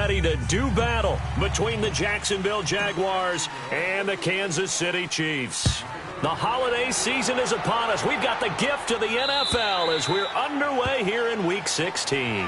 ready to do battle between the Jacksonville Jaguars and the Kansas City Chiefs. The holiday season is upon us. We've got the gift of the NFL as we're underway here in Week 16.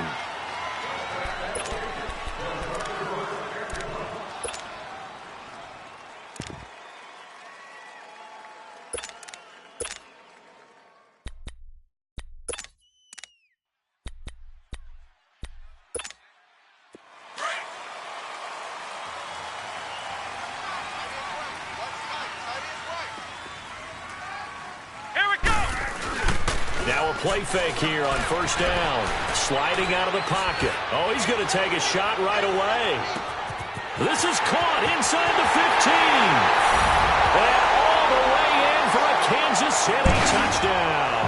Now a play fake here on first down. Sliding out of the pocket. Oh, he's going to take a shot right away. This is caught inside the 15. And all the way in for a Kansas City touchdown.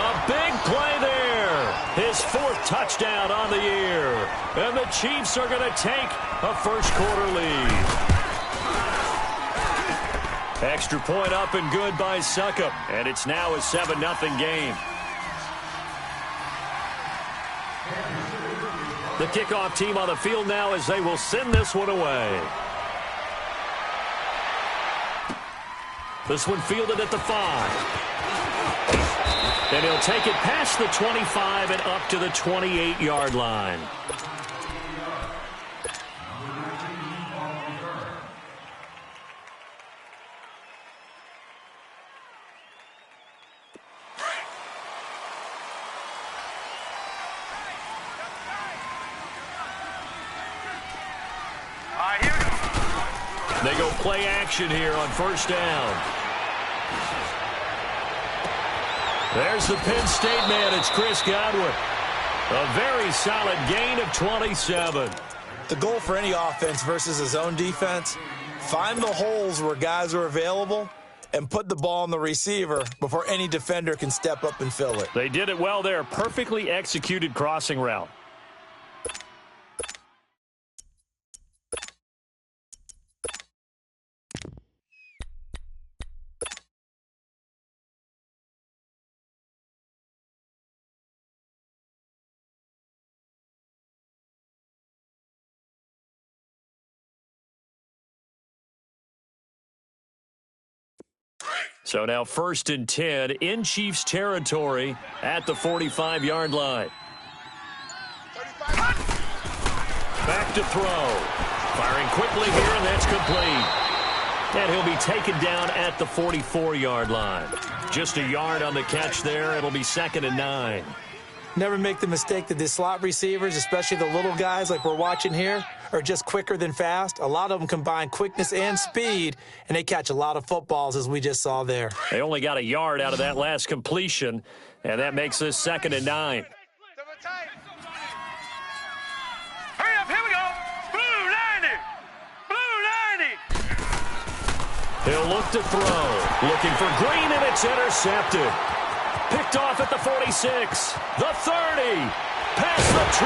A big play there. His 4th touchdown on the year. And the Chiefs are going to take a first quarter lead. Extra point up and good by Succop. And it's now a 7-0 game. The kickoff team on the field now as they will send this one away. This one fielded at the 5. And he'll take it past the 25 and up to the 28-yard line. They go play action here on first down. There's the Penn State man. It's Chris Godwin. A very solid gain of 27. The goal for any offense versus a zone defense, find the holes where guys are available and put the ball on the receiver before any defender can step up and fill it. They did it well there. Perfectly executed crossing route. So now 1st and 10 in Chiefs territory at the 45-yard line. Back to throw. Firing quickly here, and that's complete. And he'll be taken down at the 44-yard line. Just a yard on the catch there. It'll be 2nd and 9. Never make the mistake that the slot receivers, especially the little guys like we're watching here, are just quicker than fast. A lot of them combine quickness and speed, and they catch a lot of footballs, as we just saw there. They only got a yard out of that last completion, and that makes this 2nd and 9. Hurry up, here we go. Blue 90. Blue 90. He'll look to throw. Looking for Green, and it's intercepted. Picked off at the 46, the 30, past the 20.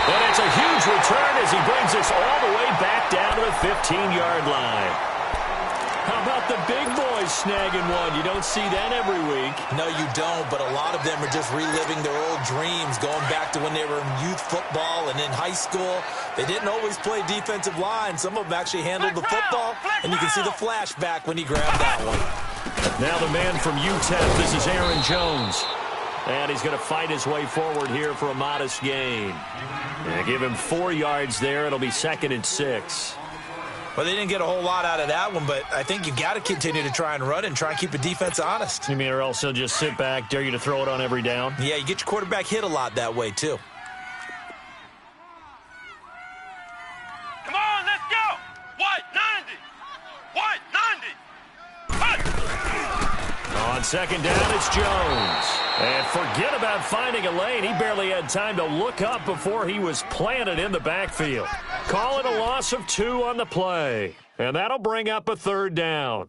And it's a huge return as he brings us all the way back down to the 15-yard line. How about the big boys snagging one? You don't see that every week. No, you don't, but a lot of them are just reliving their old dreams, going back to when they were in youth football and in high school. They didn't always play defensive line. Some of them actually handled the football, and you can see the flashback when he grabbed that one. Now the man from UTEP, this is Aaron Jones. And he's going to fight his way forward here for a modest gain. And give him 4 yards there. It'll be 2nd and 6. Well, they didn't get a whole lot out of that one, but I think you got to continue to try and run and try and keep the defense honest. You mean or else he'll just sit back, dare you to throw it on every down? Yeah, you get your quarterback hit a lot that way, too. Come on, let's go. White 90. White 90. On 2nd down, it's Jones. And forget about finding a lane. He barely had time to look up before he was planted in the backfield. Call it a loss of 2 on the play. And that'll bring up a 3rd down.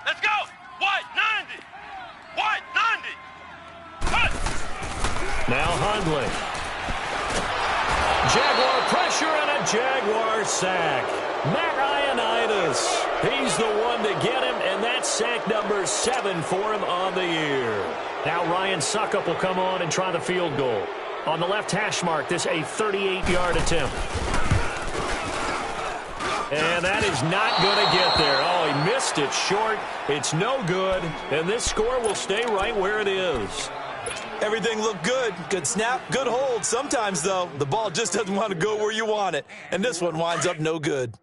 Let's go. White 90. White 90. Now Hundley. Jaguar pressure and a Jaguar sack. Matt Ioannidis. He's the one to get him, and that's sack number 7 for him on the year. Now Ryan Suckup will come on and try the field goal. On the left hash mark, this a 38-yard attempt. And that is not going to get there. Oh, he missed it short. It's no good, and this score will stay right where it is. Everything looked good. Good snap, good hold. Sometimes, though, the ball just doesn't want to go where you want it, and this one winds up no good.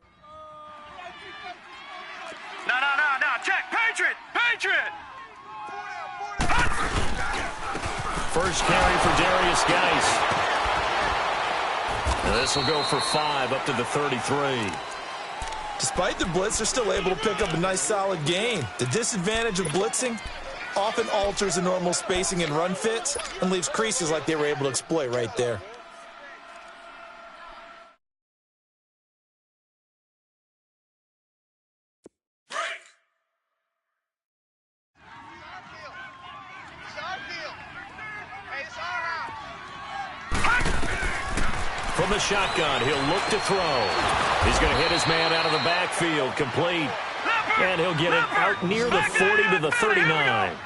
No. Check. Patriot. First carry for Darius Geis. This will go for 5 up to the 33. Despite the blitz, they're still able to pick up a nice solid gain. The disadvantage of blitzing often alters the normal spacing and run fits and leaves creases like they were able to exploit right there. From the shotgun, he'll look to throw. He's going to hit his man out of the backfield, complete. And he'll get it out near the 40 to the 39.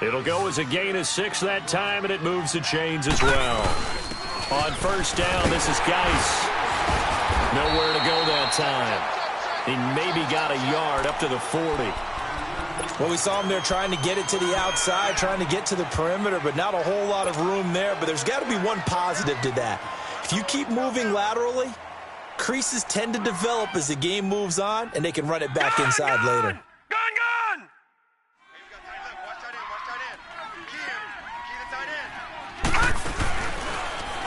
It'll go as a gain of 6 that time, and it moves the chains as well. On first down, this is Geis. Nowhere to go that time. He maybe got a yard up to the 40. Well, we saw him there trying to get it to the outside, trying to get to the perimeter, but not a whole lot of room there. But there's got to be one positive to that. If you keep moving laterally, creases tend to develop as the game moves on, and they can run it back inside later. Gun!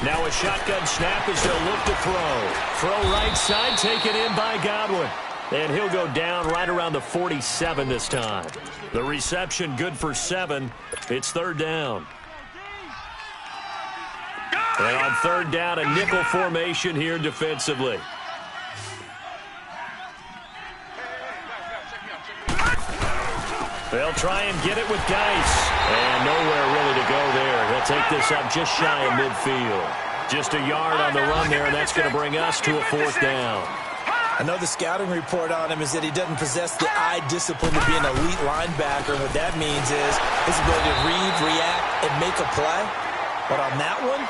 Now a shotgun snap as they'll look to throw. Throw right side, taken in by Godwin. And he'll go down right around the 47 this time. The reception good for 7. It's third down. And on third down, a nickel formation here defensively. They'll try and get it with Geis. And nowhere really to go there. He'll take this up just shy of midfield. Just a yard on the run there, and that's going to bring us to a fourth down. I know the scouting report on him is that he doesn't possess the eye discipline to be an elite linebacker. What that means is his ability to read, react, and make a play. But on that one,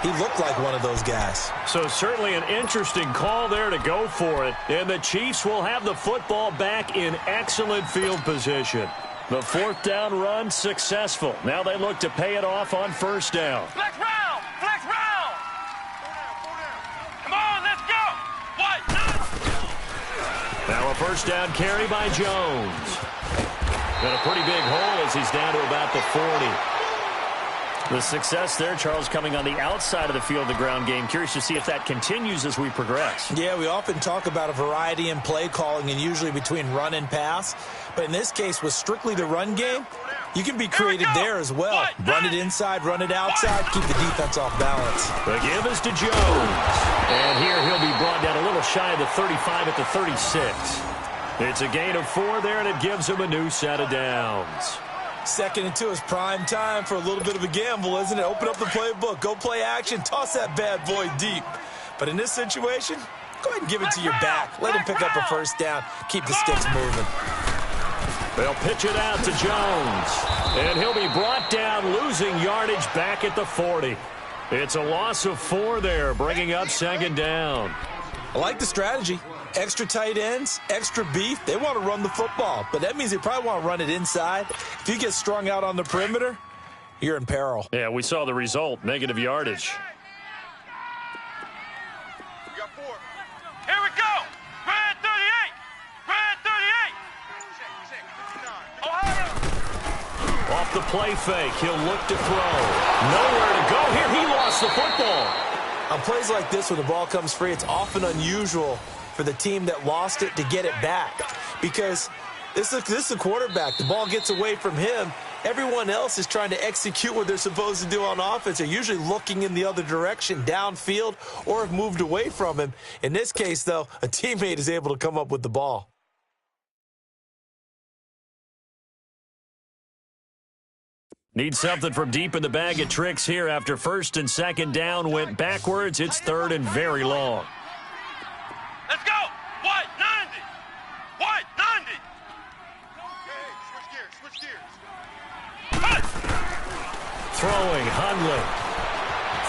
he looked like one of those guys. So certainly an interesting call there to go for it. And the Chiefs will have the football back in excellent field position. The fourth down run successful. Now they look to pay it off on first down. Flex round! Come on, let's go! Now a first down carry by Jones. Got a pretty big hole as he's down to about the 40. The success there, Charles, coming on the outside of the field, the ground game. Curious to see if that continues as we progress. Yeah, we often talk about a variety in play calling and usually between run and pass. But in this case, with strictly the run game, you can be creative there as well. Run it inside, run it outside, keep the defense off balance. The give is to Jones. And here he'll be brought down a little shy of the 35 at the 36. It's a gain of 4 there, and it gives him a new set of downs. 2nd and 2 is prime time for a little bit of a gamble, isn't it? Open up the playbook, go play action, toss that bad boy deep. But in this situation, go ahead and give it to your back. Let him pick up a first down. Keep the sticks moving. They'll pitch it out to Jones. And he'll be brought down, losing yardage back at the 40. It's a loss of 4 there, bringing up second down. I like the strategy. Extra tight ends, extra beef. They want to run the football, but that means they probably want to run it inside. If you get strung out on the perimeter, you're in peril. Yeah, we saw the result, negative yardage. We got 4. Here we go! Red 38! Red 38! Ohio! Off the play fake, he'll look to throw. Nowhere to go here. He lost the football. On plays like this where the ball comes free, it's often unusual for the team that lost it to get it back, because this is the quarterback. The ball gets away from him. Everyone else is trying to execute what they're supposed to do on offense. They're usually looking in the other direction, downfield, or have moved away from him. In this case, though, a teammate is able to come up with the ball. Need something from deep in the bag of tricks here after first and second down went backwards. It's third and very long. Switch gears. Throwing, Hundley.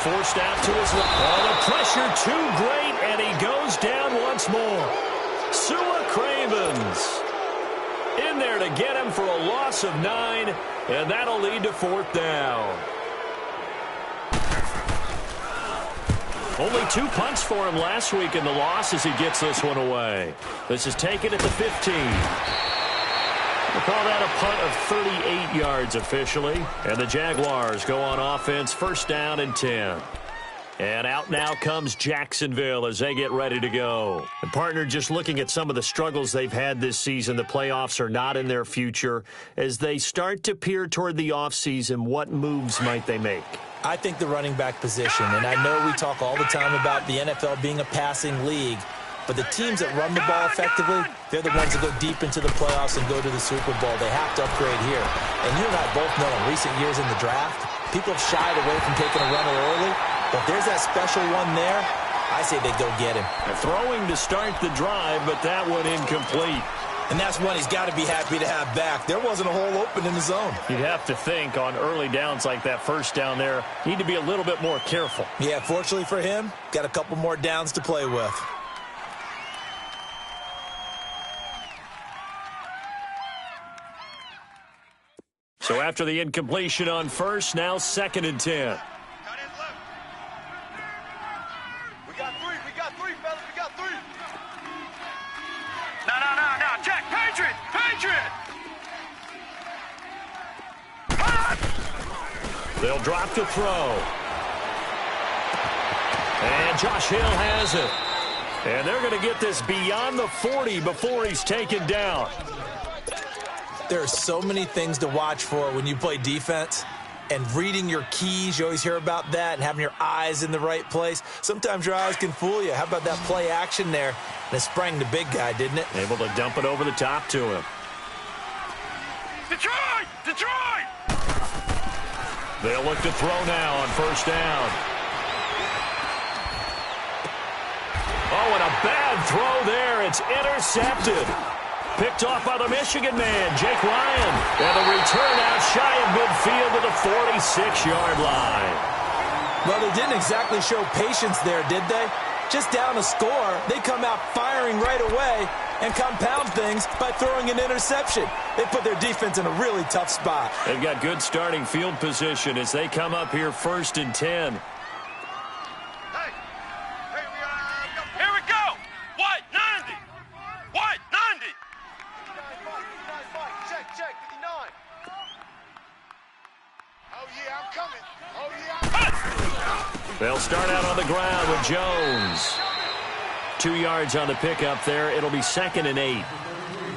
Forced out to his left. Oh, the pressure too great, and he goes down once more. Sua Cravens in there to get him for a loss of 9, and that'll lead to 4th down. Only 2 punts for him last week in the loss as he gets this one away. This is taken at the 15. We'll call that a punt of 38 yards officially. And the Jaguars go on offense, 1st down and 10. And out now comes Jacksonville as they get ready to go. And partner, just looking at some of the struggles they've had this season, the playoffs are not in their future. As they start to peer toward the offseason, what moves might they make? I think the running back position, and I know we talk all the time about the NFL being a passing league, but the teams that run the ball effectively, they're the ones that go deep into the playoffs and go to the Super Bowl. They have to upgrade here. And you and I both know in recent years in the draft, people have shied away from taking a runner early, but if there's that special one there, I say they go get him. Throwing to start the drive, but that one incomplete. And that's one he's got to be happy to have back. There wasn't a hole open in the zone. You'd have to think on early downs like that 1st down there, need to be a little bit more careful. Yeah, fortunately for him, got a couple more downs to play with. So after the incompletion on 1st, now 2nd and 10. Tight ends left. We got 3, fellas. We got 3. No. Check. Patriot. They'll drop to throw. And Josh Hill has it. And they're going to get this beyond the 40 before he's taken down. There are so many things to watch for when you play defense. And reading your keys, you always hear about that, and having your eyes in the right place. Sometimes your eyes can fool you. How about that play action there? And it sprang the big guy, didn't it? Able to dump it over the top to him. Detroit! They'll look to throw now on 1st down. Oh, and a bad throw there. It's intercepted. Picked off by the Michigan man, Jake Ryan. And the return out shy of midfield to the 46-yard line. Well, they didn't exactly show patience there, did they? Just down a score, they come out firing right away and compound things by throwing an interception. They put their defense in a really tough spot. They've got good starting field position as they come up here 1st and 10. Hey, here we go. What? 90. What? 90. Check. 59. Oh, yeah, I'm coming. They'll start out on the ground with Jones. 2 yards on the pickup there. It'll be 2nd and 8.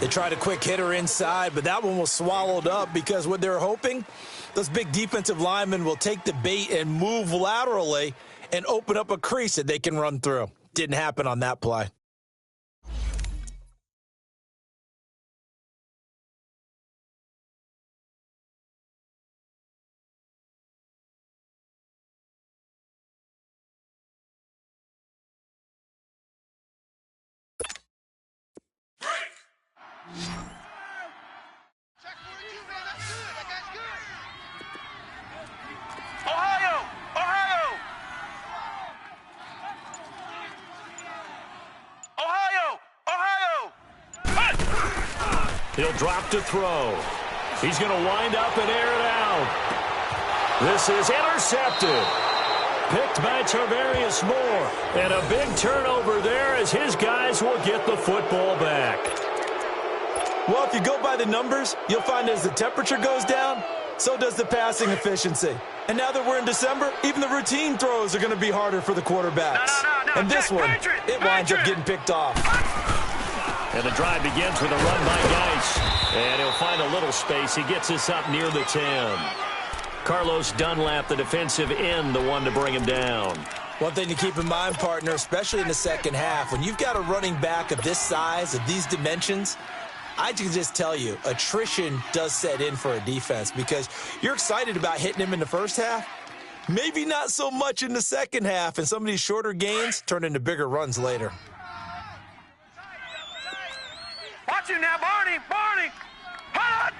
They tried a quick hitter inside, but that one was swallowed up because what they're hoping, those big defensive linemen will take the bait and move laterally and open up a crease that they can run through. Didn't happen on that play. Check 42, man. That's good. That guy's good. Ohio. He'll drop to throw. He's going to wind up and air it out. This is intercepted. Picked by Tarvarius Moore. And a big turnover there as his guys will get the football back. Well, if you go by the numbers, you'll find as the temperature goes down, so does the passing efficiency. And now that we're in December, even the routine throws are going to be harder for the quarterbacks. No. And this one, it winds up getting picked off. And the drive begins with a run by Geis. And he'll find a little space. He gets us up near the 10. Carlos Dunlap, the defensive end, the one to bring him down. One thing to keep in mind, partner, especially in the second half, when you've got a running back of this size, of these dimensions, I can just tell you, attrition does set in for a defense because you're excited about hitting him in the first half. Maybe not so much in the second half, and some of these shorter gains turn into bigger runs later. Watch him now, Barney. Hot!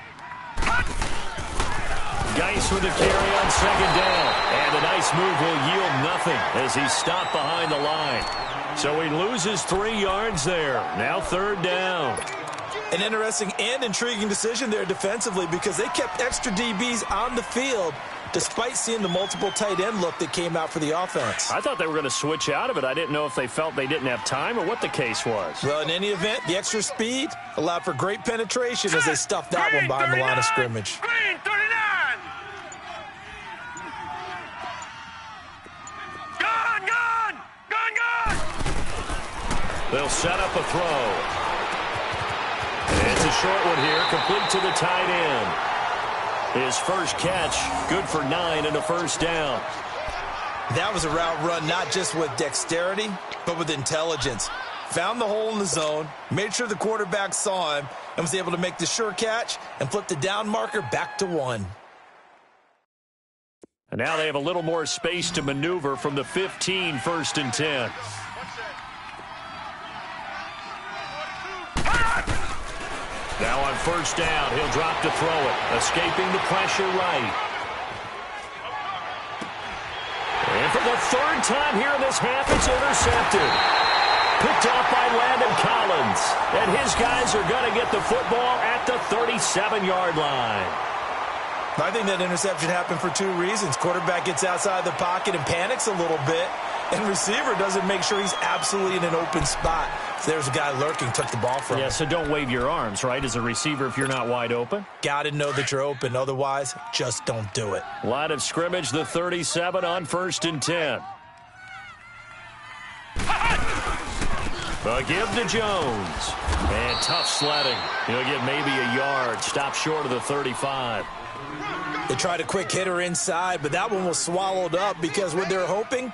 Geis with the carry on second down. And a nice move will yield nothing as he's stopped behind the line. So he loses 3 yards there. Now third down. An interesting and intriguing decision there defensively because they kept extra DBs on the field despite seeing the multiple tight end look that came out for the offense. I thought they were going to switch out of it. I didn't know if they felt they didn't have time or what the case was. Well, in any event, the extra speed allowed for great penetration as they stuffed that one behind the line of scrimmage. Green 39. Gone. They'll set up a throw. It's a short one here, complete to the tight end. His first catch, good for 9 and a first down. That was a route run not just with dexterity, but with intelligence. Found the hole in the zone, made sure the quarterback saw him, and was able to make the sure catch and flip the down marker back to 1. And now they have a little more space to maneuver from the 15, 1st and 10. Now on first down, he'll drop to throw it, escaping the pressure right. And for the 3rd time here in this half, it's intercepted. Picked off by Landon Collins. And his guys are going to get the football at the 37-yard line. I think that interception happened for 2 reasons. Quarterback gets outside the pocket and panics a little bit, and receiver doesn't make sure he's absolutely in an open spot. So there's a guy lurking, took the ball from him. Yeah, so don't wave your arms, right, as a receiver if you're not wide open? Got to know that you're open. Otherwise, just don't do it. Line of scrimmage, the 37 on 1st and 10. A give to Jones. And tough sledding. He'll get maybe a yard. Stop short of the 35. They tried a quick hitter inside, but that one was swallowed up because what they're hoping,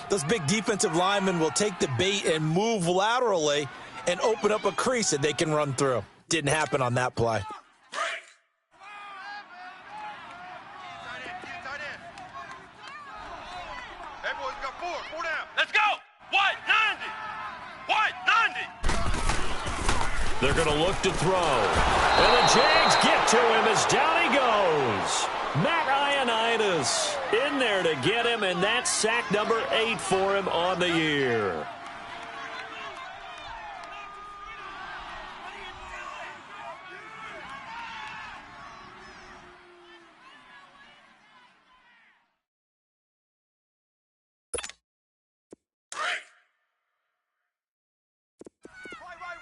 those big defensive linemen will take the bait and move laterally and open up a crease that they can run through. Didn't happen on that play. Hey, boys, we got 4 down. Let's go. White 90. They're going to look to throw. And the Jags get to him as down he goes. Matt Ioannidis in there to get him, and that's sack number 8 for him on the year.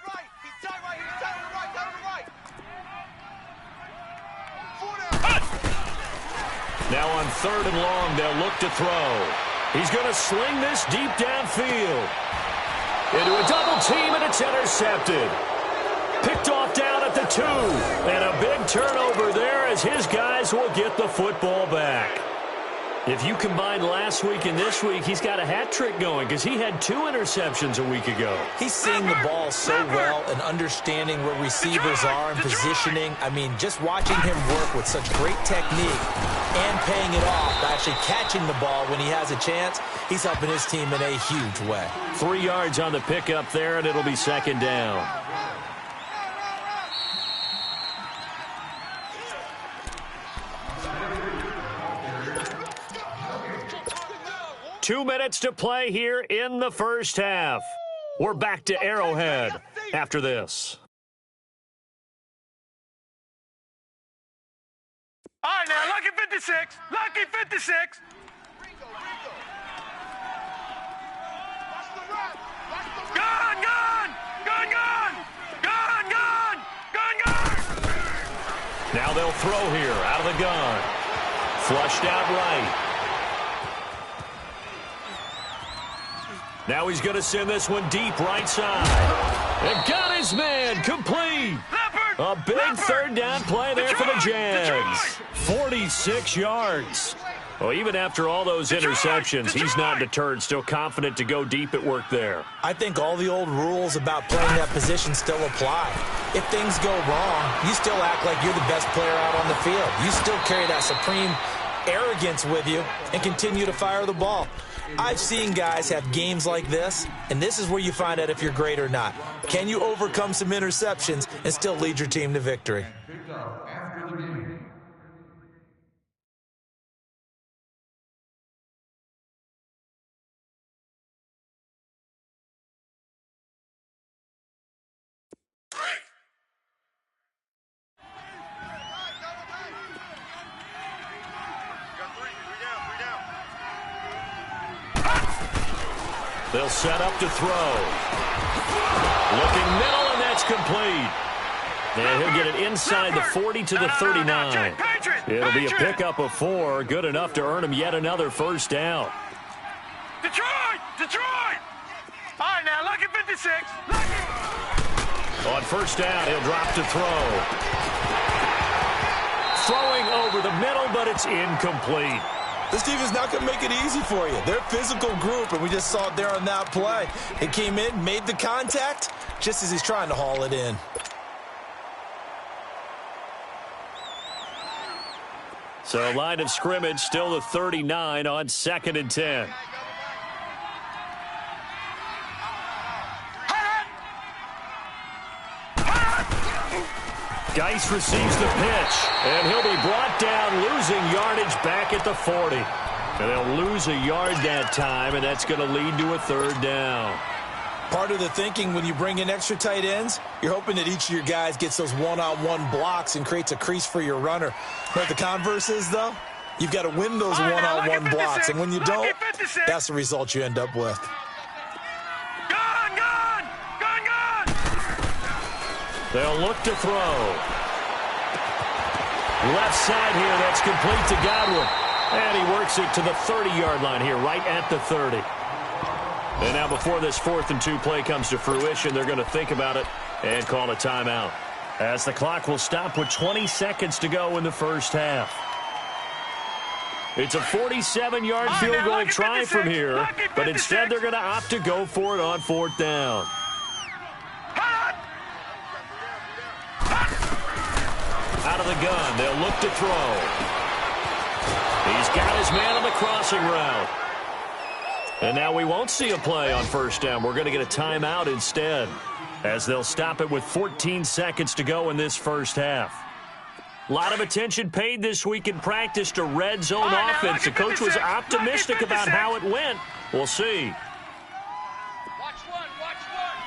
Right. He's tight right. Down to the right. 4 down. Now on 3rd and long, they'll look to throw. He's going to sling this deep downfield. Into a double team, and it's intercepted. Picked off down at the 2. And a big turnover there as his guys will get the football back. If you combine last week and this week, he's got a hat trick going because he had 2 interceptions a week ago. He's seeing the ball so well and understanding where receivers are and positioning. I mean, just watching him work with such great technique and paying it off by actually catching the ball when he has a chance, he's helping his team in a huge way. 3 yards on the pickup there, and it'll be 2nd down. Two minutes to play here in the first half. We're back to Arrowhead after this. All right, now, lucky 56. Lucky 56. Gone. Now they'll throw here out of the gun. Flushed out right. Now he's going to send this one deep right side. And got his man complete. A big 3rd down play there for the Jags. 46 yards. Well, even after all those interceptions, he's not deterred, still confident to go deep at work there. I think all the old rules about playing that position still apply. If things go wrong, you still act like you're the best player out on the field. You still carry that supreme arrogance with you and continue to fire the ball. I've seen guys have games like this, and this is where you find out if you're great or not. Can you overcome some interceptions and still lead your team to victory? They'll set up to throw. Looking middle, and that's complete. And he'll get it inside the 40 to the 39. It'll be a pickup of 4, good enough to earn him yet another first down. Detroit! Detroit! All right, now, lucky 56. On first down, he'll drop to throw. Throwing over the middle, but it's incomplete. This team is not going to make it easy for you. They're a physical group, and we just saw it there on that play. It came in, made the contact, just as he's trying to haul it in. So line of scrimmage still the 39 on 2nd and 10. Geis receives the pitch, and he'll be brought down, losing yardage back at the 40. And they'll lose a yard that time, and that's going to lead to a 3rd down. Part of the thinking when you bring in extra tight ends, you're hoping that each of your guys gets those one-on-one blocks and creates a crease for your runner. But the converse is, though, you've got to win those one-on-one blocks. And when you don't, that's the result you end up with. They'll look to throw. Left side here, that's complete to Godwin. And he works it to the 30-yard line here, right at the 30. And now before this 4th and 2 play comes to fruition, they're going to think about it and call a timeout, as the clock will stop with 20 seconds to go in the first half. It's a 47-yard field goal try from here, but instead they're going to opt to go for it on 4th down. Out of the gun, they'll look to throw. He's got his man on the crossing route. And now we won't see a play on 1st down. We're going to get a timeout instead, as they'll stop it with 14 seconds to go in this first half. A lot of attention paid this week in practice to red zone offense. The coach was optimistic about how it went. We'll see. Watch one, watch one.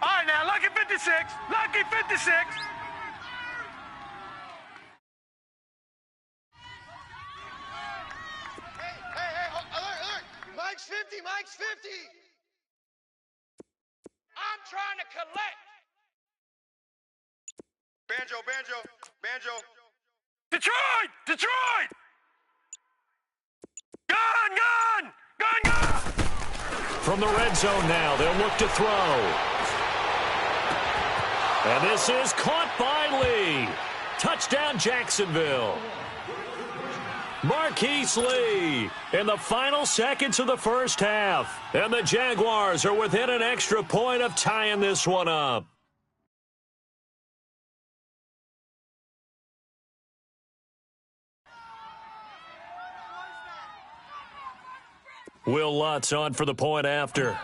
All right, now, lucky 56. Lucky 56. Mike's 50, Mike's 50. I'm trying to collect. Banjo, banjo, banjo. Detroit! Detroit! Gun, gun! Gun, gun! From the red zone now, they'll look to throw. And this is caught by Lee. Touchdown, Jacksonville. Marquise Lee in the final seconds of the first half. And the Jaguars are within an extra point of tying this one up. Will Lutz on for the point after.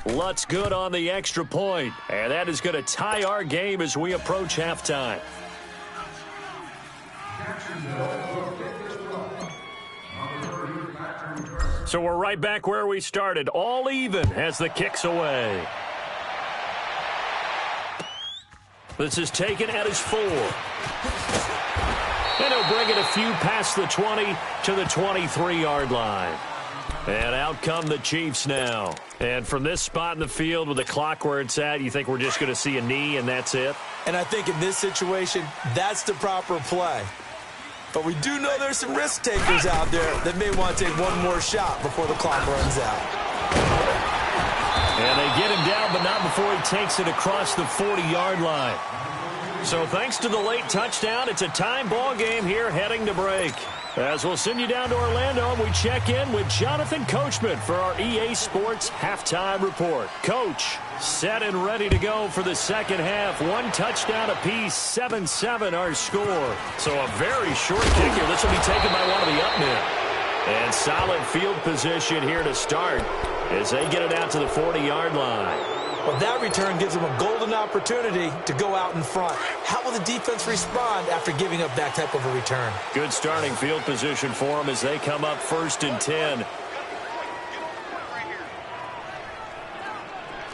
Lutz good on the extra point, and that is going to tie our game as we approach halftime. So we're right back where we started, all even as the kick's away. This is taken at his 4. And he'll bring it a few past the 20 to the 23-yard line. And out come the Chiefs now. And from this spot in the field with the clock where it's at, you think we're just going to see a knee and that's it? And I think in this situation, that's the proper play. But we do know there's some risk takers out there that may want to take one more shot before the clock runs out. And they get him down, but not before he takes it across the 40-yard line. So thanks to the late touchdown, it's a time ball game here heading to break. As we'll send you down to Orlando, we check in with Jonathan Coachman for our EA Sports Halftime Report. Coach, set and ready to go for the second half. 1 touchdown apiece, 7-7 our score. So a very short kick here. This will be taken by one of the up men. And solid field position here to start as they get it out to the 40-yard line. Well, that return gives them a golden opportunity to go out in front. How will the defense respond after giving up that type of a return? Good starting field position for them as they come up 1st and 10.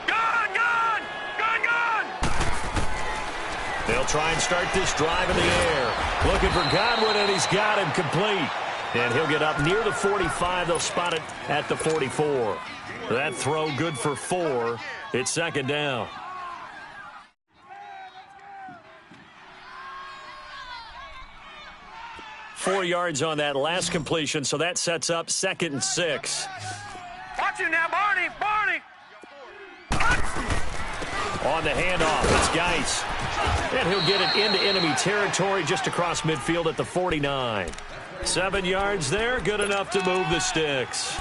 Gun, gun! Gun, gun! They'll try and start this drive in the air. Looking for Godwin, and he's got him complete. And he'll get up near the 45. They'll spot it at the 44. That throw good for 4. It's second down. Four yards on that last completion, so that sets up 2nd and 6. Watch him now, Barney! Barney! On the handoff, it's Geis. And he'll get it into enemy territory just across midfield at the 49. 7 yards there, good enough to move the sticks.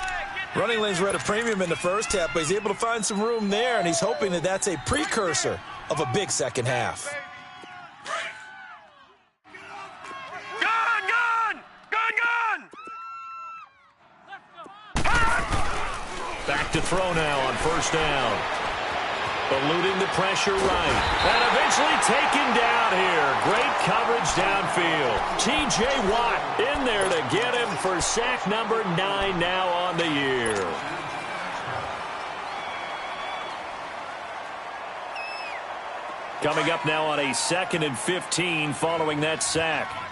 Running lanes were at a premium in the first half, but he's able to find some room there, and he's hoping that that's a precursor of a big second half. Back to throw now on first down. Eluding the pressure right. And eventually taken down here. Great coverage downfield. T.J. Watt in there to get him for sack number 9 now on the year. Coming up now on a 2nd and 15 following that sack.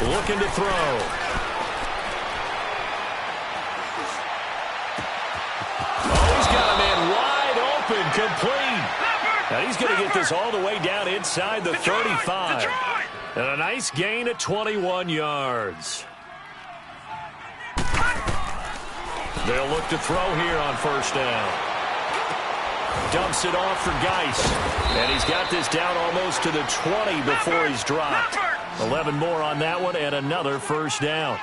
Looking to throw. Oh, he's got a man wide open, complete. And he's going to get this all the way down inside the 35. And a nice gain of 21 yards. They'll look to throw here on first down. Dumps it off for Geis. And he's got this down almost to the 20 before he's dropped. 11 more on that one, and another first down.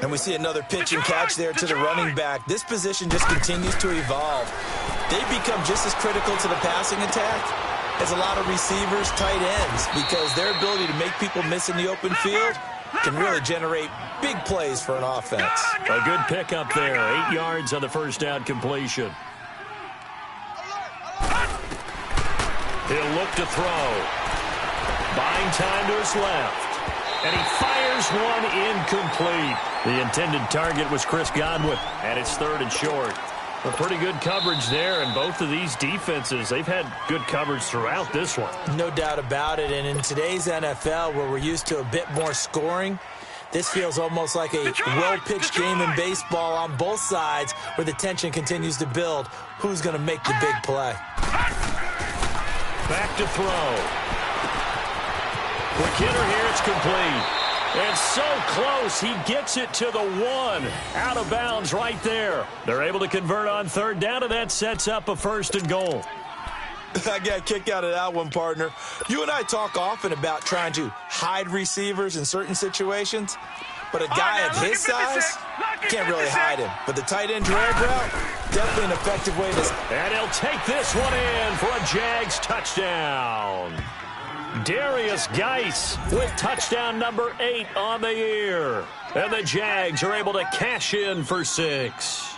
And we see another pitch and catch there to the running back. This position just continues to evolve. They become just as critical to the passing attack as a lot of receivers, tight ends, because their ability to make people miss in the open field can really generate big plays for an offense. A good pickup there. 8 yards on the first down completion. He'll look to throw. Buying time to his left. And he fires one incomplete. The intended target was Chris Godwin. And it's 3rd and short. A pretty good coverage there. And both of these defenses, they've had good coverage throughout this one. No doubt about it. And in today's NFL, where we're used to a bit more scoring, this feels almost like a well-pitched game in baseball on both sides where the tension continues to build. Who's going to make the big play? Back to throw. Quick hitter here, it's complete. And so close, he gets it to the 1. Out of bounds right there. They're able to convert on 3rd down, and that sets up a 1st and goal. I got a kick out of that one, partner. You and I talk often about trying to hide receivers in certain situations, but a guy of his size can't really hide him. But the tight end drag route, definitely an effective way to... And he'll take this one in for a Jags touchdown. Darius Geis with touchdown number 8 on the year. And the Jags are able to cash in for 6.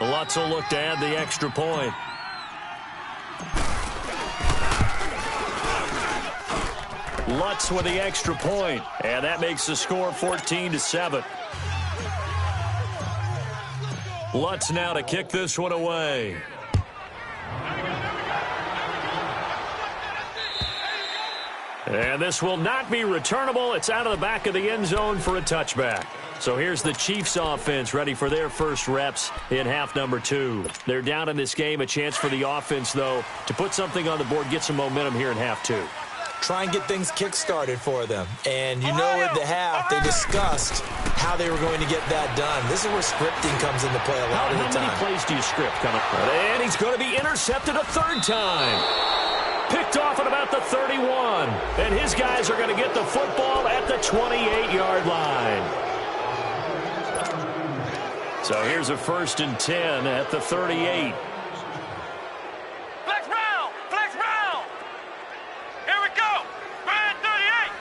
Lutz will look to add the extra point. Lutz with the extra point, and that makes the score 14-7. Lutz now to kick this one away. And this will not be returnable. It's out of the back of the end zone for a touchback. So here's the Chiefs offense ready for their first reps in half number 2. They're down in this game. A chance for the offense, though, to put something on the board, get some momentum here in half 2. Try and get things kick-started for them. And you know at the half, they discussed how they were going to get that done. This is where scripting comes into play a lot of the time. How many plays do you script coming? And he's going to be intercepted a 3rd time. Picked off at about the 31. And his guys are going to get the football at the 28-yard line. So here's a 1st and 10 at the 38. Flex round! Flex round! Here we go! Brad 38!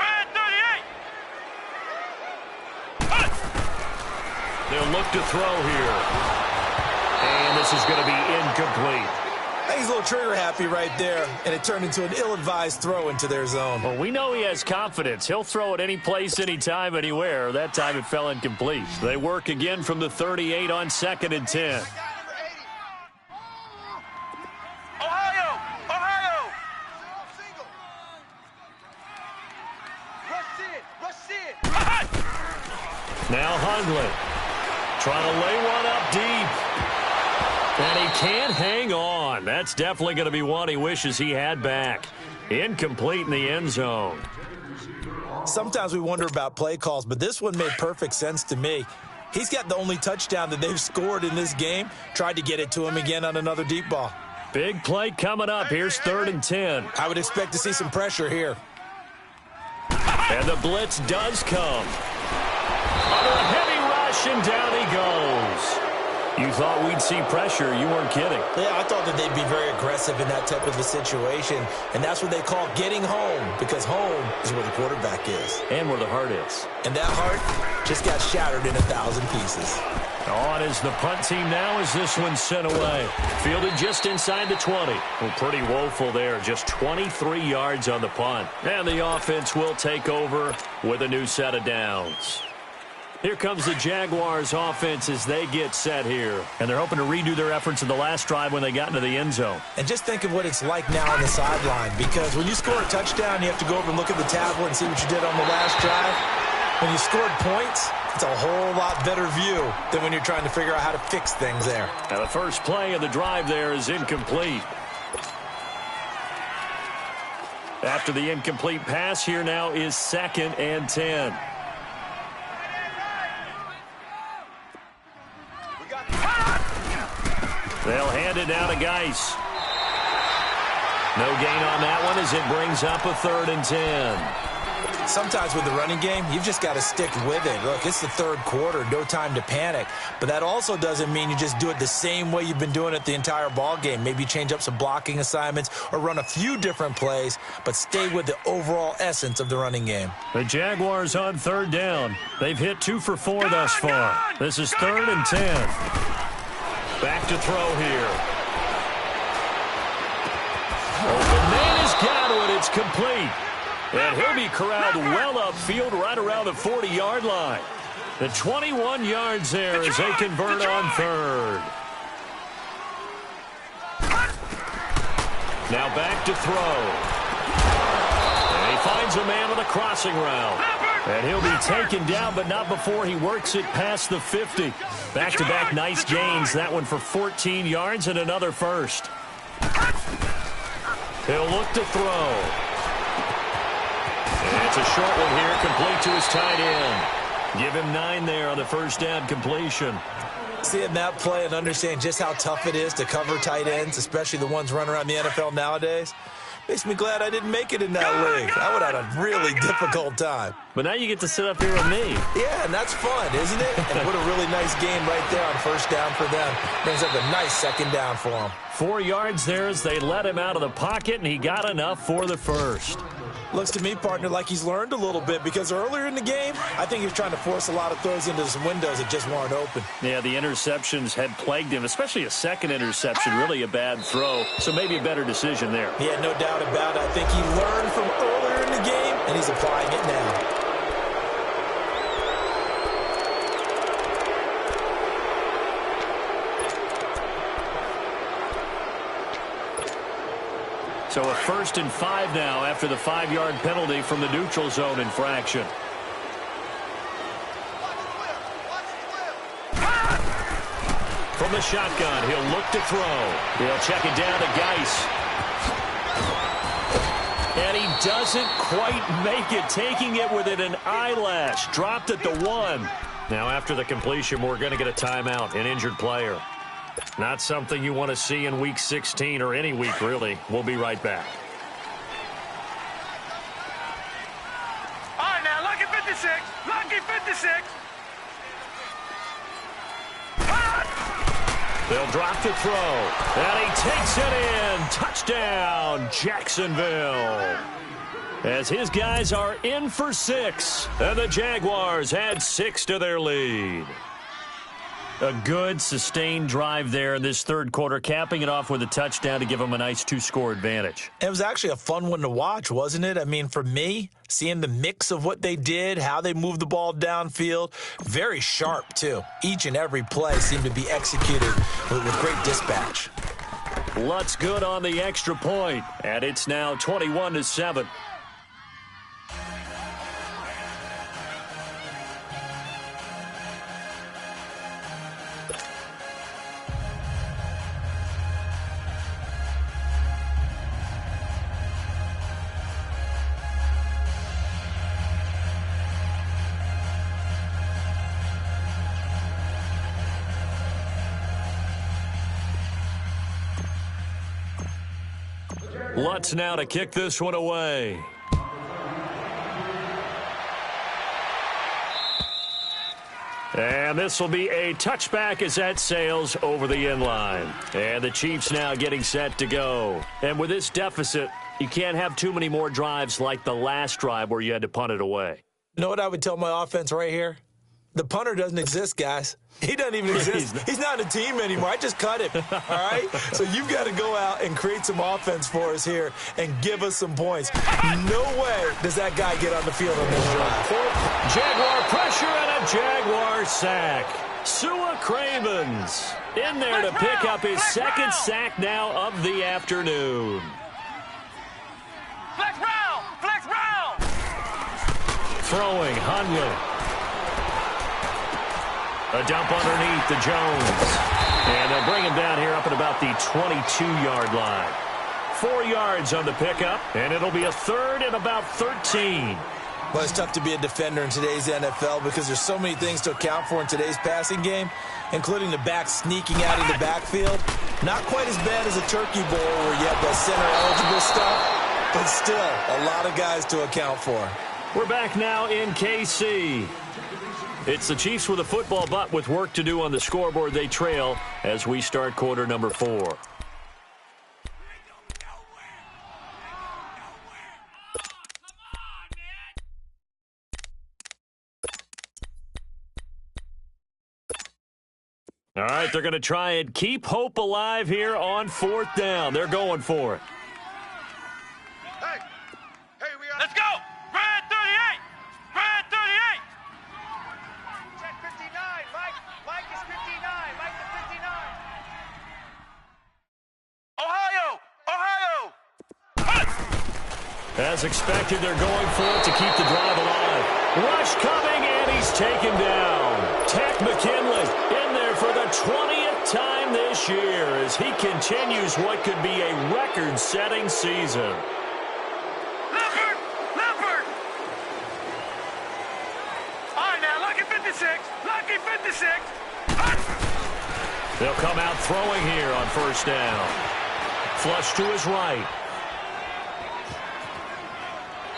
Brad 38! They'll look to throw here. And this is going to be incomplete. He's a little trigger happy right there, and it turned into an ill-advised throw into their zone. Well, we know he has confidence. He'll throw it any place, anytime, anywhere. That time it fell incomplete. They work again from the 38 on 2nd and 10. Now Hundley trying to lay one up deep. And he can't hang on. That's definitely going to be one he wishes he had back. Incomplete in the end zone. Sometimes we wonder about play calls, but this one made perfect sense to me. He's got the only touchdown that they've scored in this game. Tried to get it to him again on another deep ball. Big play coming up. Here's 3rd and 10. I would expect to see some pressure here. And the blitz does come. Under a heavy rush, and down he goes. You thought we'd see pressure. You weren't kidding. Yeah, I thought that they'd be very aggressive in that type of a situation, and that's what they call getting home, because home is where the quarterback is. And where the heart is. And that heart just got shattered in 1,000 pieces. On is the punt team now as this one's sent away. Fielded just inside the 20. Well, pretty woeful there. Just 23 yards on the punt. And the offense will take over with a new set of downs. Here comes the Jaguars offense as they get set here. And they're hoping to redo their efforts in the last drive when they got into the end zone. And just think of what it's like now on the sideline, because when you score a touchdown, you have to go over and look at the tablet and see what you did on the last drive. When you scored points, it's a whole lot better view than when you're trying to figure out how to fix things there. Now the first play of the drive there is incomplete. After the incomplete pass, here now is 2nd and 10. They'll hand it down to Geis. No gain on that one as it brings up a 3rd and 10. Sometimes with the running game, you've just got to stick with it. Look, it's the 3rd quarter, no time to panic. But that also doesn't mean you just do it the same way you've been doing it the entire ball game. Maybe change up some blocking assignments or run a few different plays, but stay with the overall essence of the running game. The Jaguars on 3rd down. They've hit 2 for 4 thus far. This is 3rd and 10. Back to throw here. Open man has got it. It's complete. And he'll be corralled well upfield right around the 40-yard line. The 21 yards there as they convert on 3rd. Now back to throw. And he finds a man on the crossing route. And he'll be taken down, but not before he works it past the 50. Back-to-back nice gains. That one for 14 yards and another first. He'll look to throw. And it's a short one here, complete to his tight end. Give him 9 there on the first down completion. Seeing that play and understanding just how tough it is to cover tight ends, especially the ones running around the NFL nowadays, makes me glad I didn't make it in that league. I would have had a really difficult time. But now you get to sit up here with me. Yeah, and that's fun, isn't it? And what a really nice game right there on first down for them. Brings up a nice 2nd down for them. 4 yards there as they let him out of the pocket, and he got enough for the first. Looks to me, partner, like he's learned a little bit, because earlier in the game, I think he was trying to force a lot of throws into some windows that just weren't open. Yeah, the interceptions had plagued him, especially a second interception, really a bad throw, so maybe a better decision there. Yeah, no doubt about it. I think he learned from earlier in the game, and he's applying it now. So a 1st and 5 now after the 5-yard penalty from the neutral zone infraction. From the shotgun, he'll look to throw. He'll check it down to Geis. And he doesn't quite make it, taking it within an eyelash. Dropped at the 1. Now after the completion, we're going to get a timeout, an injured player. Not something you want to see in Week 16 or any week, really. We'll be right back. All right, now, lucky 56. Lucky 56. They'll drop the throw. And he takes it in. Touchdown, Jacksonville. As his guys are in for 6. And the Jaguars add 6 to their lead. A good, sustained drive there in this 3rd quarter, capping it off with a touchdown to give them a nice 2-score advantage. It was actually a fun one to watch, wasn't it? I mean, for me, seeing the mix of what they did, how they moved the ball downfield, very sharp, too. Each and every play seemed to be executed with great dispatch. Lutz good on the extra point, and it's now 21-7. Lutz now to kick this one away. And this will be a touchback as that sails over the end line. And the Chiefs now getting set to go. And with this deficit, you can't have too many more drives like the last drive where you had to punt it away. You know what I would tell my offense right here? The punter doesn't exist, guys. He doesn't even exist. He's not a team anymore. I just cut him, all right? So you've got to go out and create some offense for us here and give us some points. No way does that guy get on the field on this drive. Jaguar pressure and a Jaguar sack. Sua Cravens in there to pick up his second sack now of the afternoon. Flex round! Flex round! Throwing, Hundley. A dump underneath to Jones. And they'll bring him down here up at about the 22-yard line. 4 yards on the pickup, and it'll be a third and about 13. Well, it's tough to be a defender in today's NFL because there's so many things to account for in today's passing game, including the back sneaking out of the backfield. Not quite as bad as a turkey bowl where you have the center-eligible stuff, but still a lot of guys to account for. We're back now in KC. It's the Chiefs with a football, but with work to do on the scoreboard. They trail as we start quarter number 4. All right, they're going to try and keep hope alive here on 4th down. They're going for it. Hey, we are. Let's go! Red 38! Red 38! Check 59. Mike is 59. Mike is 59. Ohio! As expected, they're going for it to keep the drive alive. Rush coming, and he's taken down. Tech McKinley in there for the 20th time this year as he continues what could be a record-setting season. Leopard! All right, now, lucky 56. Lucky 56. They'll come out throwing here on 1st down. Flush to his right.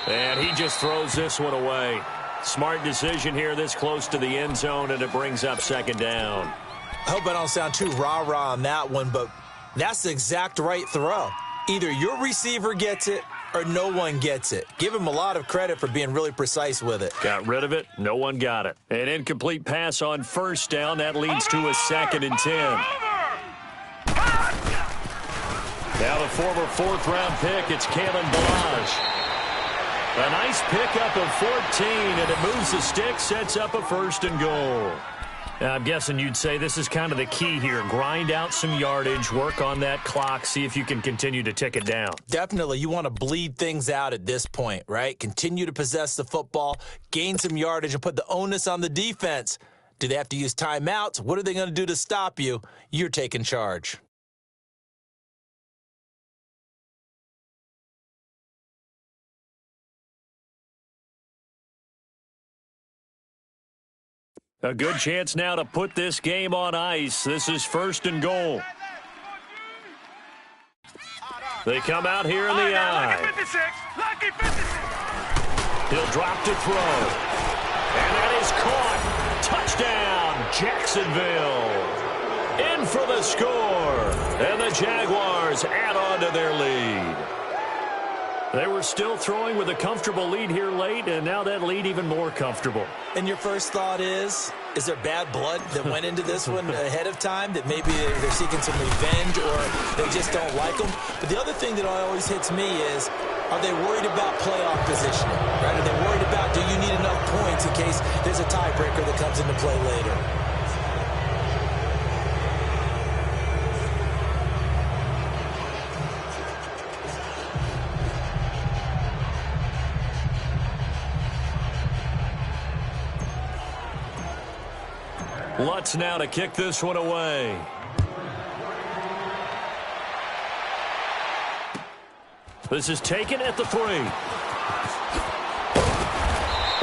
And he just throws this one away. Smart decision here this close to the end zone, and it brings up 2nd down. I hope I don't sound too rah-rah on that one, but that's the exact right throw. Either your receiver gets it or no one gets it. Give him a lot of credit for being really precise with it. Got rid of it. No one got it. An incomplete pass on 1st down. That leads to a 2nd and 10. Now the former 4th-round pick, it's Kalen Balaj. A nice pickup of 14, and it moves the stick, sets up a 1st and goal. Now, I'm guessing you'd say this is kind of the key here. Grind out some yardage, work on that clock, see if you can continue to tick it down. Definitely. You want to bleed things out at this point, right? Continue to possess the football, gain some yardage, and put the onus on the defense. Do they have to use timeouts? What are they going to do to stop you? You're taking charge. A good chance now to put this game on ice. This is 1st and goal. They come out here in the eye. Lucky 56. Lucky 56. He'll drop to throw. And that is caught. Touchdown, Jacksonville. In for the score. And the Jaguars add on to their lead. They were still throwing with a comfortable lead here late, and now that lead even more comfortable. And your first thought is there bad blood that went into this one ahead of time, that maybe they're seeking some revenge or they just don't like them? But the other thing that always hits me is, are they worried about playoff positioning? Right? Are they worried about, do you need enough points in case there's a tiebreaker that comes into play later? Lutz now to kick this one away. This is taken at the 3.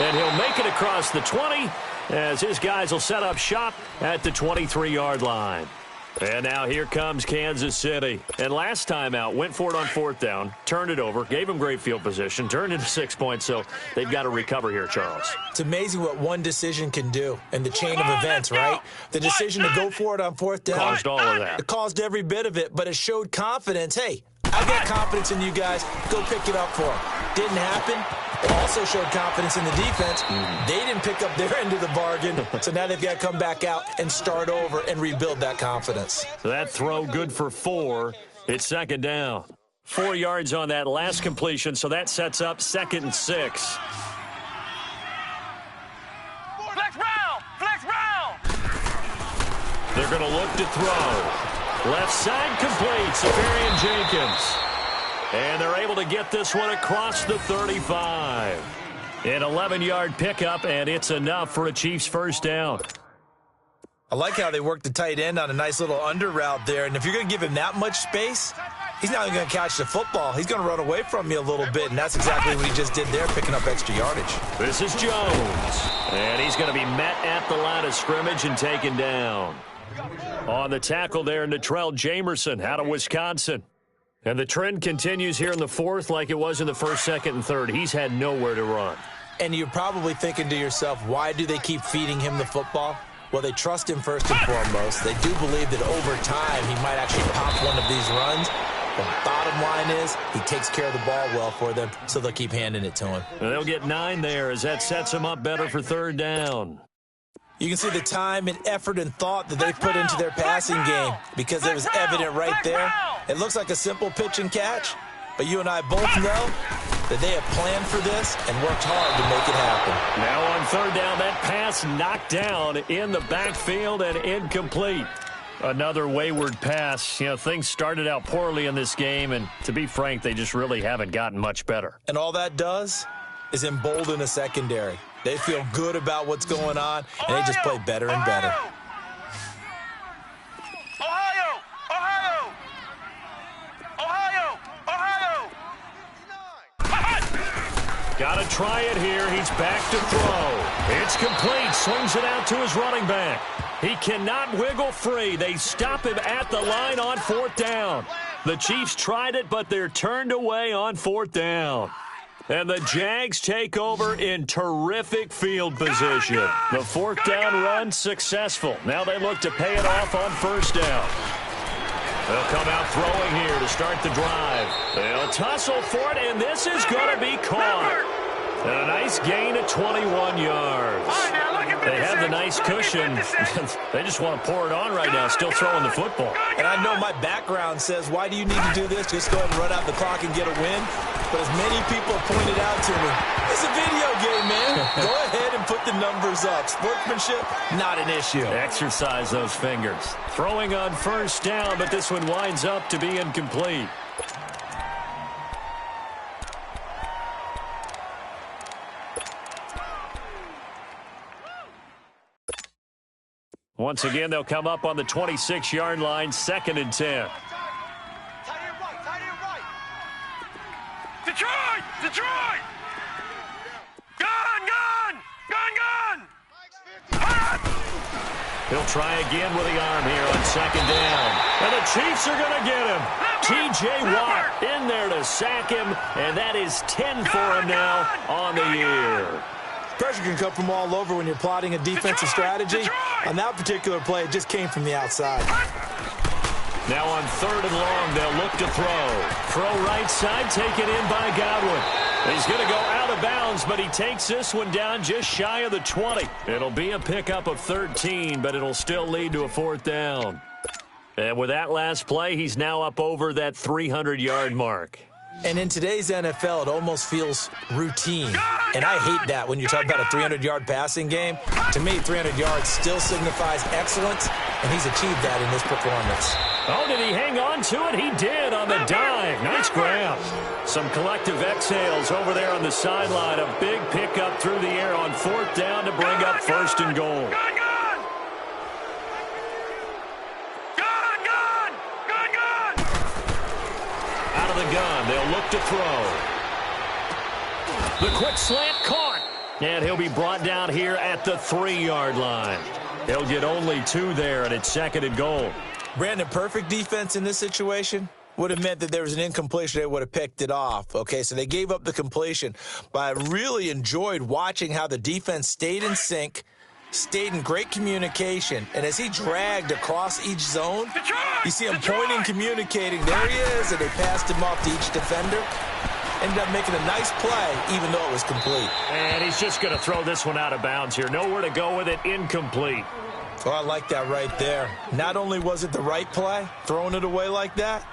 And he'll make it across the 20 as his guys will set up shop at the 23-yard line. And now here comes Kansas City. And last time out, went for it on 4th down, turned it over, gave them great field position, turned into 6 points, so they've got to recover here, Charles. It's amazing what one decision can do in the chain of events, right? The decision to go for it on 4th down. Caused all of that. It caused every bit of it, but it showed confidence. Hey, I've got confidence in you guys. Go pick it up for them. Didn't happen. It also showed confidence in the defense. They didn't pick up their end of the bargain, so now they've got to come back out and start over and rebuild that confidence. So that throw good for 4. It's 2nd down. 4 yards on that last completion, so that sets up 2nd and 6. Flex round! Flex round! They're going to look to throw. Left side complete, Safarian Jenkins. And they're able to get this one across the 35. An 11-yard pickup, and it's enough for a Chiefs first down. I like how they worked the tight end on a nice little under route there. And if you're going to give him that much space, he's not even going to catch the football. He's going to run away from you a little bit, and that's exactly what he just did there, picking up extra yardage. This is Jones. And he's going to be met at the line of scrimmage and taken down. On the tackle there, Natrell Jamerson out of Wisconsin. And the trend continues here in the 4th like it was in the 1st, 2nd, and 3rd. He's had nowhere to run. And you're probably thinking to yourself, why do they keep feeding him the football? Well, they trust him first and foremost. They do believe that over time he might actually pop one of these runs. The bottom line is he takes care of the ball well for them, so they'll keep handing it to him. And they'll get 9 there as that sets them up better for 3rd down. You can see the time and effort and thought that they put into their passing game because it was evident right there. It looks like a simple pitch and catch, but you and I both know that they have planned for this and worked hard to make it happen. Now on 3rd down, that pass knocked down in the backfield and incomplete. Another wayward pass. You know, things started out poorly in this game, and to be frank, they just really haven't gotten much better. And all that does is embolden a secondary. They feel good about what's going on, and they just play better and better. Ohio! Ohio! Ohio! Ohio! Got to try it here. He's back to throw. It's complete. Swings it out to his running back. He cannot wiggle free. They stop him at the line on 4th down. The Chiefs tried it, but they're turned away on 4th down. And the Jags take over in terrific field position. The 4th down run successful. Now they look to pay it off on 1st down. They'll come out throwing here to start the drive. They'll tussle for it, and this is going to be caught. And a nice gain of 21 yards. They have the nice cushion. They just want to pour it on right now, still throwing the football. And I know my background says, why do you need to do this? Just go ahead and run out the clock and get a win. But as many people pointed out to me, it's a video game, man. Go ahead and put the numbers up. Sportsmanship, not an issue. Exercise those fingers. Throwing on 1st down, but this one winds up to be incomplete. Once again, they'll come up on the 26-yard line, 2nd and 10. Tight end right, tight end right. Detroit! Detroit! Gun! Gun! Gun! Gun! He'll try again with the arm here on 2nd down. And the Chiefs are going to get him. T.J. Watt in there to sack him, and that is 10 for him now on the year. Pressure can come from all over when you're plotting a defensive strategy. On that particular play, it just came from the outside. Now on 3rd and long, they'll look to throw. Throw right side, taken in by Godwin. He's going to go out of bounds, but he takes this one down just shy of the 20. It'll be a pickup of 13, but it'll still lead to a 4th down. And with that last play, he's now up over that 300-yard mark. And in today's NFL, it almost feels routine. And I hate that when you talk about a 300-yard passing game. To me, 300 yards still signifies excellence, and he's achieved that in this performance. Oh, did he hang on to it? He did on the dive. Nice grab. Some collective exhales over there on the sideline. A big pickup through the air on 4th down to bring up 1st and goal. Out of the gun, they'll look to throw. The quick slant caught. And he'll be brought down here at the 3-yard line. He'll get only 2 there, and it's 2nd and goal. Brandon, perfect defense in this situation would have meant that there was an incompletion. They would have picked it off. Okay, so they gave up the completion. But I really enjoyed watching how the defense stayed in sync, stayed in great communication, and as he dragged across each zone, you see him pointing, communicating. There he is, and they passed him off to each defender. Ended up making a nice play, even though it was complete. And he's just going to throw this one out of bounds here. Nowhere to go with it, incomplete. Oh, I like that right there. Not only was it the right play, throwing it away like that,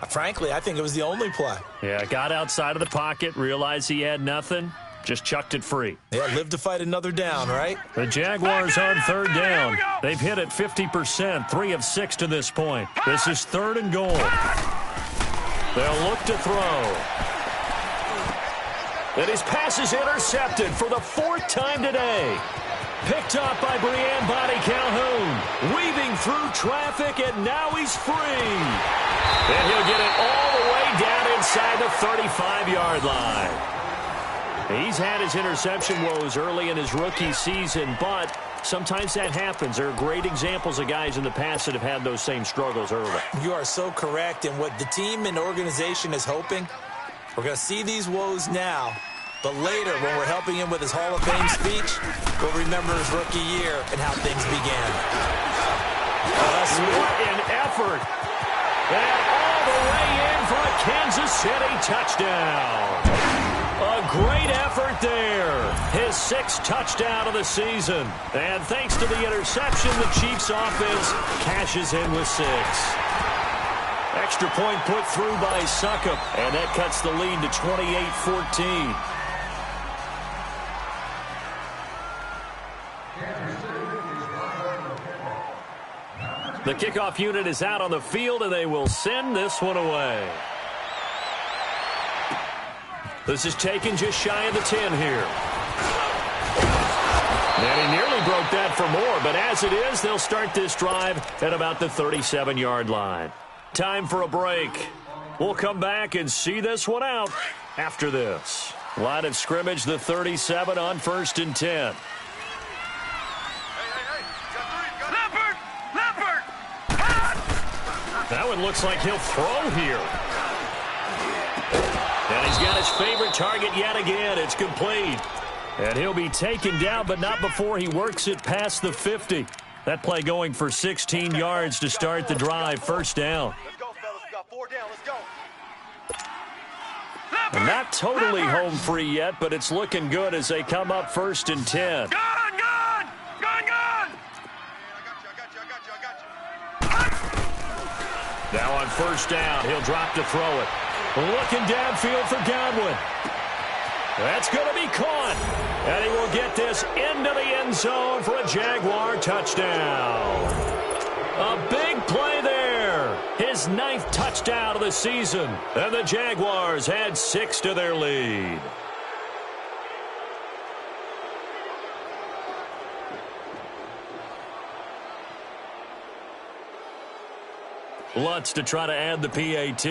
frankly, I think it was the only play. Yeah, got outside of the pocket, realized he had nothing, just chucked it free. Yeah, live to fight another down, right? The Jaguars on third down. They've hit it 50%, 3 of 6 to this point. This is 3rd and goal. They'll look to throw. And his pass is intercepted for the 4th time today. Picked up by Brianne Body Calhoun. Weaving through traffic, and now he's free. And he'll get it all the way down inside the 35-yard line. He's had his interception woes early in his rookie season, but sometimes that happens. There are great examples of guys in the past that have had those same struggles early. You are so correct. And what the team and organization is hoping, we're going to see these woes now, but later when we're helping him with his Hall of Fame speech, we'll remember his rookie year and how things began. What an effort. And all the way in for a Kansas City touchdown. A great effort there. His 6th touchdown of the season. And thanks to the interception, the Chiefs offense cashes in with 6. Extra point put through by Succop, and that cuts the lead to 28-14. The kickoff unit is out on the field, and they will send this one away. This is taken just shy of the 10 here. And he nearly broke that for more, but as it is, they'll start this drive at about the 37-yard line. Time for a break. We'll come back and see this one out after this. Line of scrimmage, the 37 on 1st and 10. That one looks like he'll throw here. And he's got his favorite target yet again. It's complete. And he'll be taken down, but not before he works it past the 50. That play going for 16 yards to start the drive. 1st down. Let's go, fellas. We got 4 down. Let's go. And not totally home free yet, but it's looking good as they come up 1st and 10. Gun! Now on 1st down, he'll drop to throw it. Looking downfield for Godwin. That's going to be caught. And he will get this into the end zone for a Jaguar touchdown. A big play there. His 9th touchdown of the season. And the Jaguars add 6 to their lead. Lutz to try to add the PAT.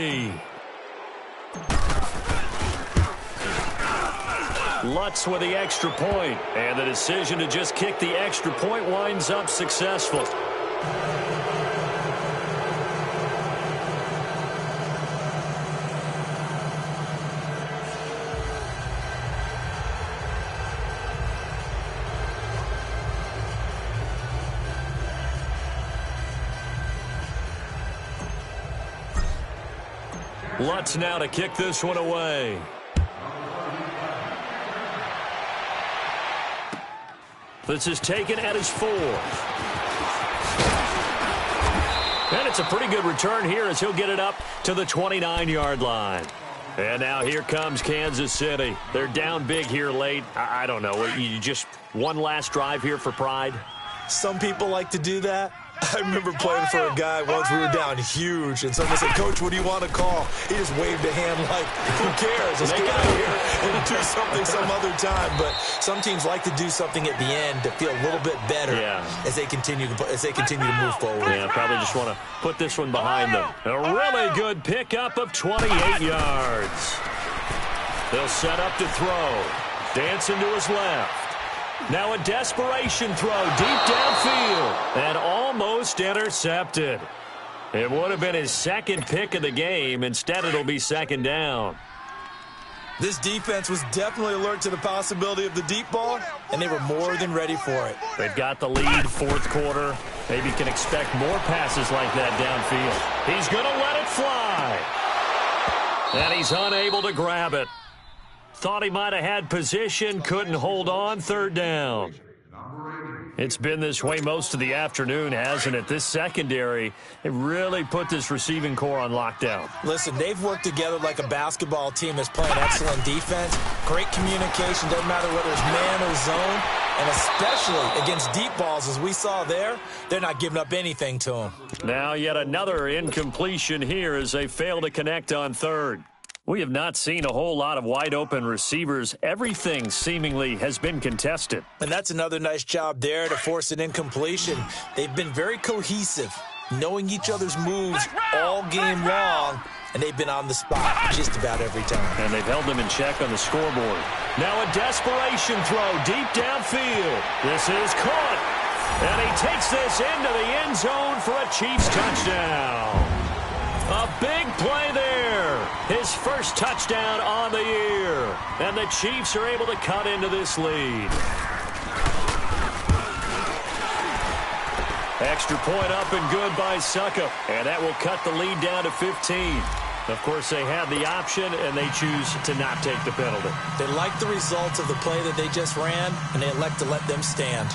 Lutz with the extra point, and the decision to just kick the extra point winds up successful. Lutz now to kick this one away. This is taken at his 4th. And it's a pretty good return here as he'll get it up to the 29-yard line. And now here comes Kansas City. They're down big here late. I don't know. You just one last drive here for pride? Some people like to do that. I remember playing for a guy once. We were down huge, and someone said, "Coach, what do you want to call?" He just waved a hand like, "Who cares? Let's get out of here and do something some other time." But some teams like to do something at the end to feel a little bit better as they continue to move forward. Yeah, probably just want to put this one behind them. A really good pickup of 28 yards. They'll set up to throw. Dancing to his left. Now a desperation throw deep downfield and almost intercepted. It would have been his second pick of the game. Instead, it'll be second down. This defense was definitely alert to the possibility of the deep ball, and they were more than ready for it. They've got the lead, fourth quarter. Maybe can expect more passes like that downfield. He's going to let it fly. And he's unable to grab it. Thought he might have had position, couldn't hold on, third down. It's been this way most of the afternoon, hasn't it? This secondary, it really put this receiving core on lockdown. Listen, they've worked together like a basketball team that's playing excellent defense. Great communication, doesn't matter whether it's man or zone. And especially against deep balls, as we saw there, they're not giving up anything to them. Now yet another incompletion here as they fail to connect on third. We have not seen a whole lot of wide-open receivers. Everything seemingly has been contested. And that's another nice job there to force an incompletion. They've been very cohesive, knowing each other's moves all game long, and they've been on the spot just about every time. And they've held them in check on the scoreboard. Now a desperation throw deep downfield. This is caught. And he takes this into the end zone for a Chiefs touchdown. A big play there. His first touchdown on the year. And the Chiefs are able to cut into this lead. Extra point up and good by Suckup. And that will cut the lead down to 15. Of course, they had the option, and they choose to not take the penalty. They like the results of the play that they just ran, and they elect to let them stand.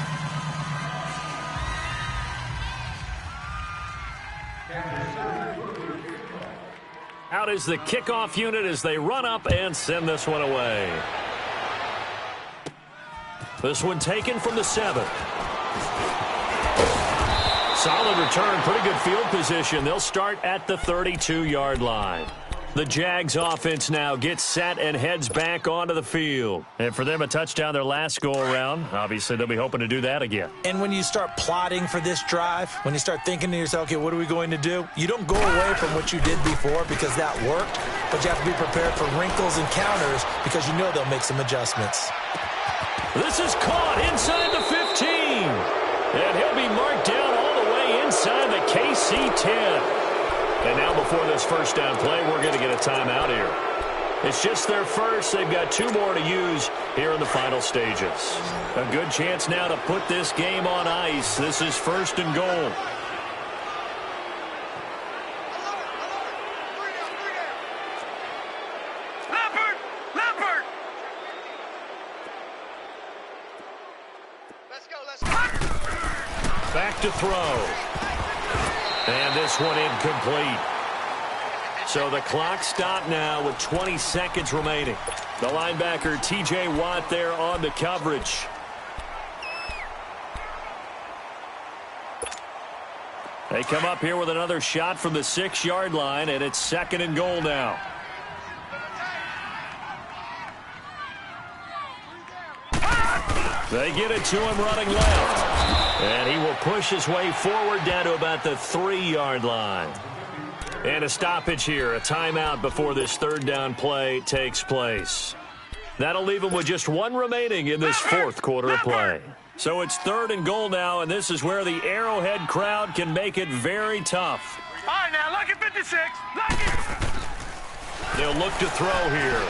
Out is the kickoff unit as they run up and send this one away. This one taken from the 7. Solid return, pretty good field position. They'll start at the 32-yard line. The Jags offense now gets set and heads back onto the field. And for them, a touchdown their last go-around. Obviously, they'll be hoping to do that again. And when you start plotting for this drive, when you start thinking to yourself, okay, what are we going to do? You don't go away from what you did before because that worked, but you have to be prepared for wrinkles and counters because you know they'll make some adjustments. This is caught inside the 15. And he'll be marked down all the way inside the KC 10. And now before this first down play, we're going to get a timeout here. It's just their first. They've got 2 more to use here in the final stages. A good chance now to put this game on ice. This is first and goal. Leopard! Let's go. Back to throw. And this one incomplete. So the clock stopped now with 20 seconds remaining. The linebacker, T.J. Watt, there on the coverage. They come up here with another shot from the 6-yard line, and it's second and goal now. They get it to him running left. And he will push his way forward down to about the 3-yard line. And a stoppage here, a timeout before this third down play takes place. That'll leave him with just 1 remaining in this fourth quarter of play. So it's third and goal now, and this is where the Arrowhead crowd can make it very tough. All right, now, look at 56. Look it. They'll look to throw here.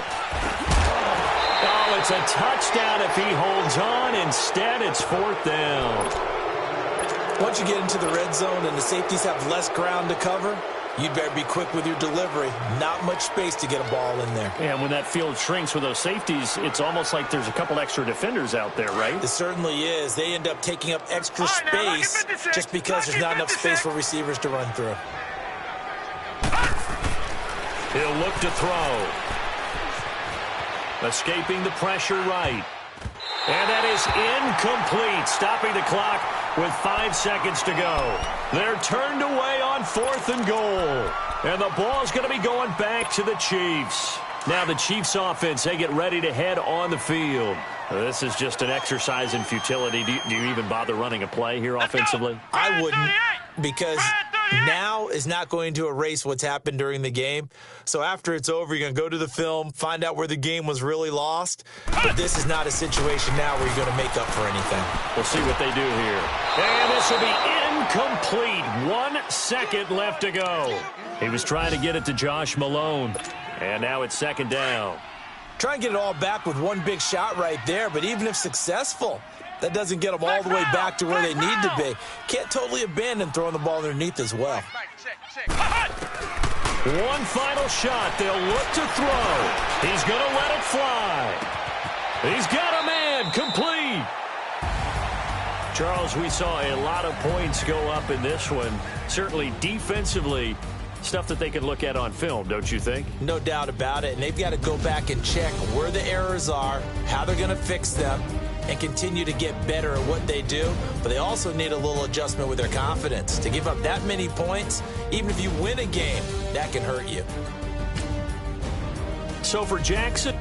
Oh, it's a touchdown if he holds on. Instead, it's fourth down. Once you get into the red zone and the safeties have less ground to cover, you'd better be quick with your delivery. Not much space to get a ball in there. Yeah, when that field shrinks with those safeties, it's almost like there's a couple extra defenders out there, right? It certainly is. They end up taking up extra space just because there's not enough space for receivers to run through. He'll look to throw. Escaping the pressure right. And that is incomplete, stopping the clock with 5 seconds to go. They're turned away on fourth and goal. And the ball's going to be going back to the Chiefs. Now the Chiefs offense, they get ready to head on the field. This is just an exercise in futility. Do you even bother running a play here offensively? I wouldn't, because now is not going to erase what's happened during the game. So after it's over, you're going to go to the film, find out where the game was really lost. But this is not a situation now where you're going to make up for anything. We'll see what they do here. And this will be Incomplete. 1 second left to go. He was trying to get it to Josh Malone. And now it's second down. Try and get it all back with one big shot right there, but even if successful, that doesn't get them all the way back to where they need to be. Can't totally abandon throwing the ball underneath as well. One final shot. They'll look to throw. He's going to let it fly. He's got a man. Complete. Charles, we saw a lot of points go up in this one. Certainly defensively, stuff that they can look at on film, don't you think? No doubt about it. And they've got to go back and check where the errors are, how they're going to fix them, and continue to get better at what they do. But they also need a little adjustment with their confidence. To give up that many points, even if you win a game, that can hurt you. So for Jackson,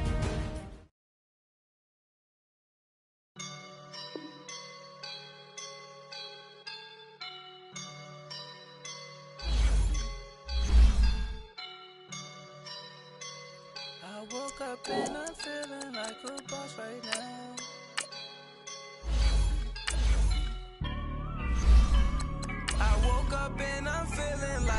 I woke up and I'm feeling like a boss right now. I woke up and I'm feeling like